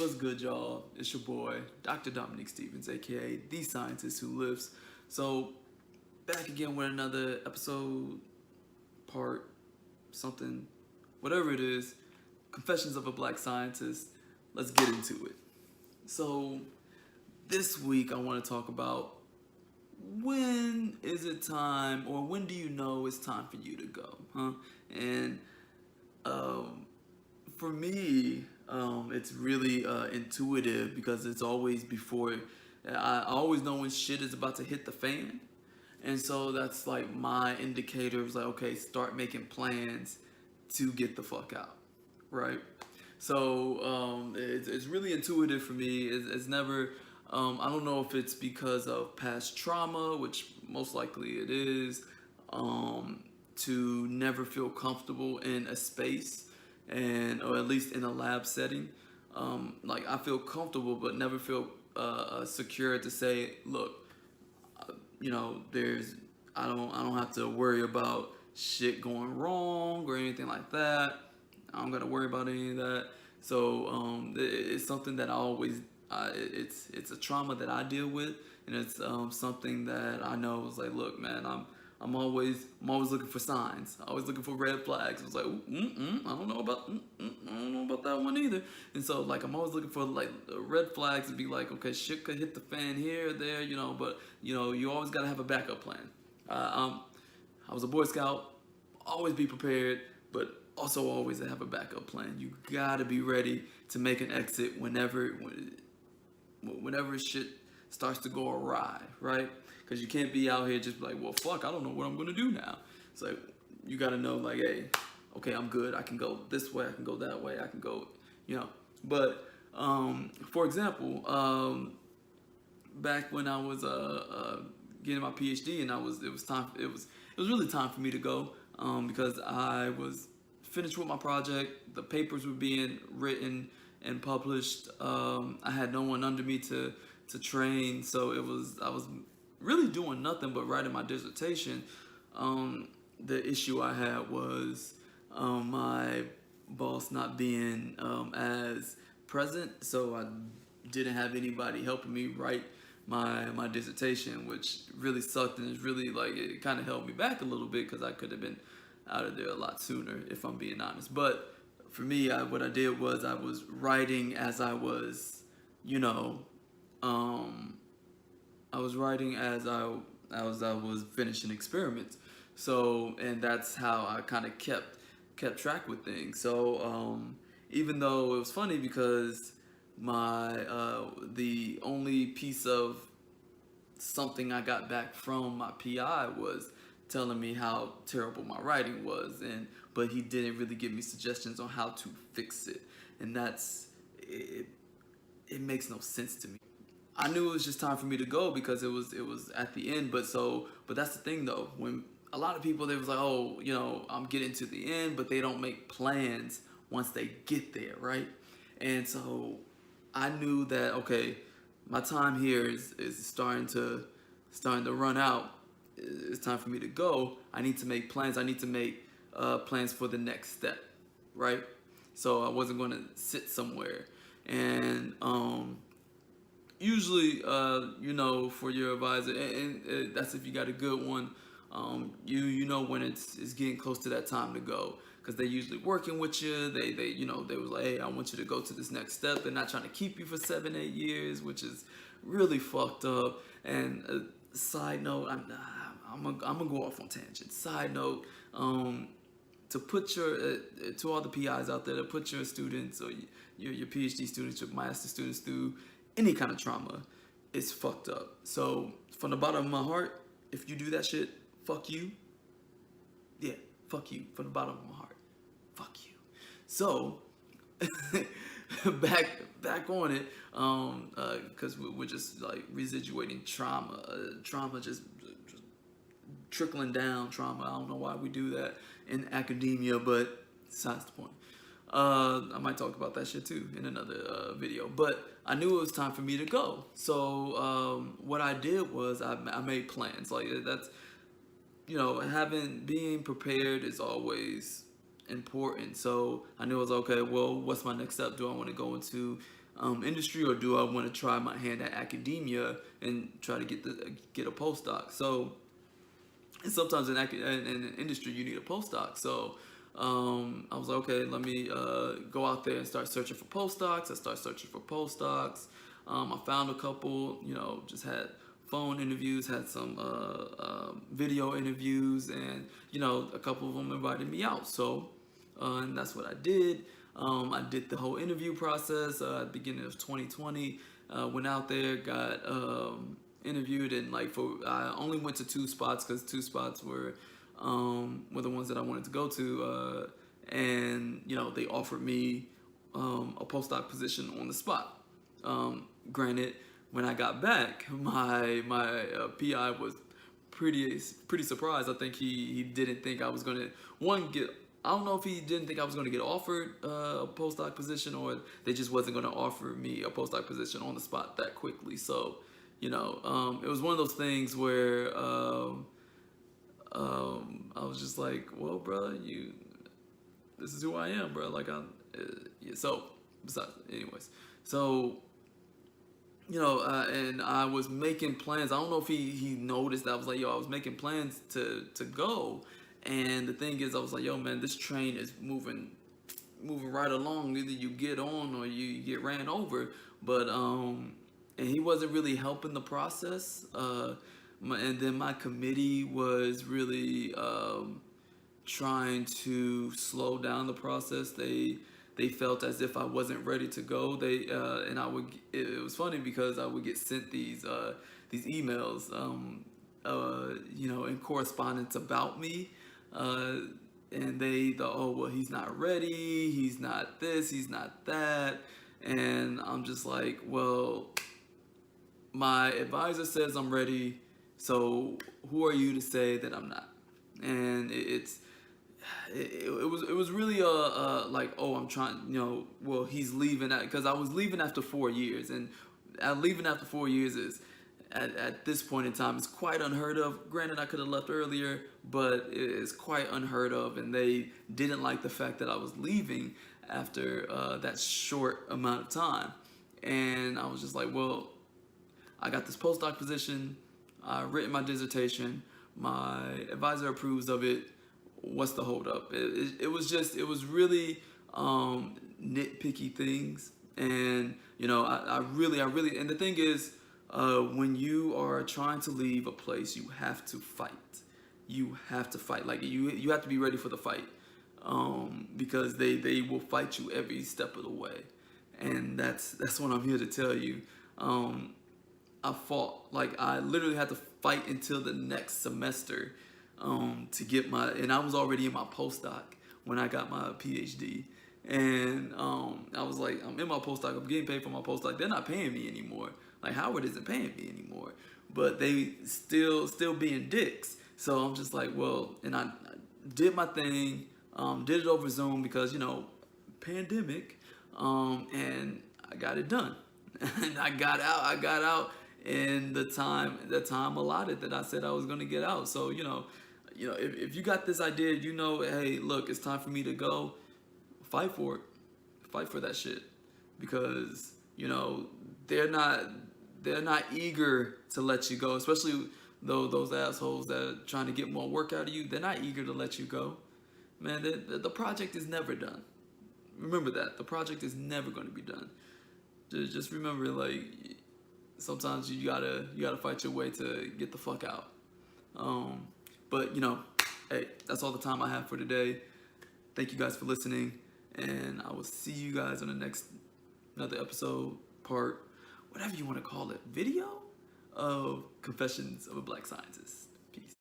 What's good, y'all? It's your boy, Dr. Dominic Stevens, aka The Scientist Who Lives. So, back again with another episode, part, something, whatever it is, Confessions of a Black Scientist. Let's get into it. So, this week I want to talk about when is it time, or when do you know it's time for you to go, huh? And for me, it's really intuitive because it's always before. I always know when shit is about to hit the fan, and so that's like my indicator. Is like, okay, start making plans to get the fuck out, right? So it's really intuitive for me. It's never. I don't know if it's because of past trauma, which most likely it is, to never feel comfortable in a space, and or at least in a lab setting. Like I feel comfortable, but never feel secure to say, look, there's I don't have to worry about shit going wrong or anything like that. I don't gotta worry about any of that. So it's something that I always it's a trauma that I deal with, and it's something that I know is like, look, man, I'm always looking for signs. Always looking for red flags. It's like, I don't know about that one either. And so like I'm always looking for like red flags to be like, okay, shit could hit the fan here or there, but you always gotta have a backup plan. I was a Boy Scout. Always be prepared, but also always have a backup plan. You gotta be ready to make an exit whenever shit starts to go awry, right? Because you can't be out here just like, well, fuck, I don't know what I'm gonna do now. It's like you gotta know, like, hey, okay, I'm good. I can go this way. I can go that way. I can go, But for example, back when I was getting my PhD, and it was really time for me to go because I was finished with my project. The papers were being written and published. I had no one under me to train, so I was really doing nothing but writing my dissertation. The issue I had was my boss not being as present, so I didn't have anybody helping me write my dissertation, which really sucked, and it's really like it kind of held me back a little bit because I could have been out of there a lot sooner, if I'm being honest. But for me, what I did was I was writing as I was, I was writing as I was finishing experiments. So, and that's how I kind of kept track with things. So even though it was funny because the only piece of something I got back from my PI was telling me how terrible my writing was, but he didn't really give me suggestions on how to fix it, and it makes no sense to me. I knew it was just time for me to go because it was at the end, but that's the thing though, when a lot of people, they was like, oh, I'm getting to the end, but they don't make plans once they get there, right? And so I knew that, okay, my time here is starting to run out. It's time for me to go. I need to make plans. I need to make plans for the next step, right? So I wasn't going to sit somewhere. And usually, for your advisor, and that's if you got a good one, you know when it's getting close to that time to go, because they're usually working with you. They was like, hey, I want you to go to this next step. They're not trying to keep you for 7-8 years, which is really fucked up. And side note, I'm gonna go off on tangent. Side note, to put your to all the PIs out there, to put your students or your PhD students, your master students through any kind of trauma, it's fucked up. So from the bottom of my heart, if you do that shit, fuck you. Yeah, fuck you. From the bottom of my heart, fuck you. So back on it, because we're just like residuating trauma. Trauma just trickling down trauma. I don't know why we do that in academia, but besides the point. I might talk about that shit too in another video. But I knew it was time for me to go. So what I did was I made plans. Like that's, being prepared is always important. So I knew it was okay. Well, what's my next step? Do I want to go into industry, or do I want to try my hand at academia and try to get a postdoc? So, and sometimes in the industry you need a postdoc. So I was like, okay, let me go out there and start searching for postdocs. I started searching for postdocs. I found a couple, just had phone interviews, had some video interviews, and a couple of them invited me out. So and that's what I did. I did the whole interview process at the beginning of 2020. Went out there, got interviewed, and I only went to 2 spots because 2 spots were the ones that I wanted to go to, and they offered me a postdoc position on the spot. Granted, when I got back, my PI was pretty surprised. I think he didn't think I was gonna get. I don't know if he didn't think I was going to get offered a postdoc position, or they just wasn't going to offer me a postdoc position on the spot that quickly. So, it was one of those things where I was just like, well, bro, this is who I am, bro. So, anyways, so, and I was making plans. I don't know if he noticed that I was like, I was making plans to go. And the thing is, I was like, yo, man, this train is moving right along. Either you get on or you get ran over. But, and he wasn't really helping the process. And then my committee was really trying to slow down the process. They felt as if I wasn't ready to go. It was funny because I would get sent these emails, in correspondence about me. And they thought, oh, well, he's not ready, he's not this, he's not that. And I'm just like, well, my advisor says I'm ready, so who are you to say that I'm not? And it was really like, oh, I'm trying, well, he's leaving, because I was leaving after 4 years, and leaving after 4 years is, at this point in time, it's quite unheard of. Granted, I could have left earlier, but it's quite unheard of, and they didn't like the fact that I was leaving after that short amount of time. And I was just like, well, I got this postdoc position, I've written my dissertation, my advisor approves of it, what's the holdup? It was really nitpicky things, and I really, and the thing is, when you are trying to leave a place, you have to fight. You have to fight. Like you have to be ready for the fight, because they will fight you every step of the way, and that's what I'm here to tell you. I fought. Like I literally had to fight until the next semester to get and I was already in my postdoc when I got my PhD. And I was like, I'm in my postdoc, I'm getting paid for my postdoc. They're not paying me anymore. Like Howard isn't paying me anymore, but they still being dicks. So I'm just like, well, and I did my thing, did it over Zoom because pandemic, and I got it done. And I got out in the time allotted that I said I was gonna get out. So if you got this idea, hey, look, it's time for me to go. Fight for it. Fight for that shit, because they're not eager to let you go, especially though those assholes that are trying to get more work out of you. They're not eager to let you go, man. The project is never done. Remember that the project is never going to be done. Just remember, like, sometimes you gotta fight your way to get the fuck out. But hey, that's all the time I have for today. Thank you guys for listening, and I will see you guys on another episode, part, whatever you want to call it, video of Confessions of a Black Scientist. Peace.